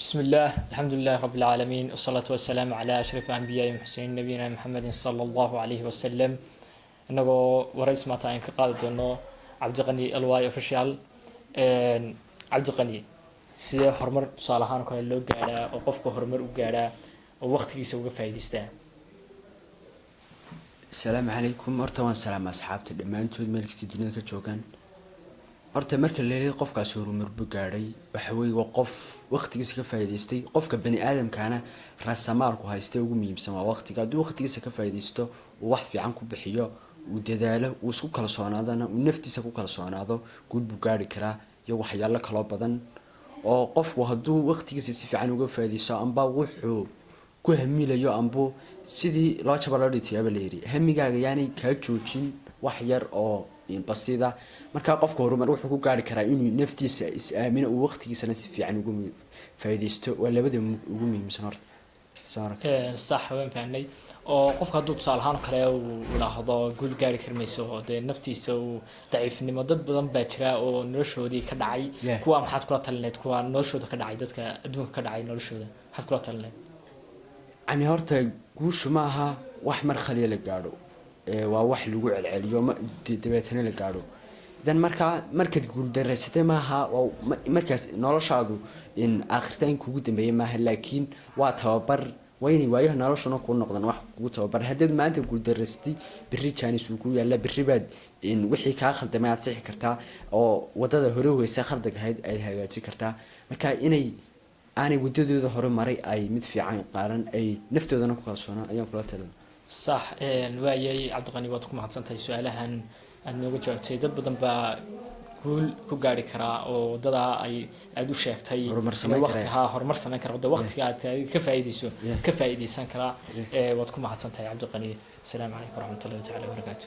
بسم الله الحمد لله رب العالمين والصلاة والسلام على أشرف الأنبياء والمرسلين نبينا محمد صلى الله عليه وسلم إنه ورئيس ما تعين كقادة إنه عبد الغني الواي أوفيشال عبد الغني سيدا هرمر صالحان كان اللي قاعدة وقفك هرمر وقاعدة ووقت يسوق فايدسته. السلام عليكم ورحمة السلام أصحابتي لما أنتم ملك الدنيا كتشوكان horta marka la leeyahay qofkaas uu murbu gaaray waxa weey qof waqtigiisa ka faa'iideystay qofka bani aadamkana raasamaalku haystay ugu muhiimsan waa waqtiga haduu waqtigiisa ka faa'iideysto uu wax fiican ku bixiyo uu dadaalo uu isku kala soonaadana uu naftiisa ku kala soonaado guud buu gaari karaa iyo waxyaalo kala badan oo qofku haduu waqtigiisa si fiican uga faa'iideysto amba wuxuu ku hamilayo ambo sidii loo jabaladiitiyaba leeyahay hamigaaga yaani ka joojin wax yar oo basida marka qofka horumar wuxuu ku gaari karaa inuu naftiisa is aamino oo waqtigiisana si fiican ugu faa'iideysto waa labada ugu muhiimsan horta صح وين فهمني oo qofka haduu tusaalahaan kale uu ilaahdo guul gaari karmayso oo naftiisa uu daciifnimo dad badan baa jira oo noloshoodii ka dhacay kuwa maxaad kula talineed kuwa noloshooda ka dhacay dadka adduunka ka dhacay noloshooda maxaad kula talineed ani horta guushu ma aha wax mar khaliya la gaaro waa wax lagu celceliyo dabeetana la gaaro dan markaad guul dareysatay maaha markaas noloshaadu in aakhirtaan kugu dambeeyay maaha laakiin waa tababar wayni waayo noloshuna ku noqdan wax kugu tababar hadii maanta guul dareystay birri jaanis uu ku yaala birri baad in wixii ka khaldamay aad sixi kartaa oo wadada hore weysa khaldag ahayd ay hagaajin kartaa marka inay aanay wadadooda hore maray ay mid fiican qaaran ay naftoodana ku kalsoonaan ayaan kula talin صح وايي عبد الغني waad ku mahadsantahay su'aalahan aad nooga jawaabtay dad badan baa guul ku gaari kara oo dada ay aad u sheegtay waqtiga horumar sameyn kara waqtiga aad ka faa'iideysan kara waad ku mahadsantahay عبد الغني السلام عليكم ورحمة الله تعالى وبركاته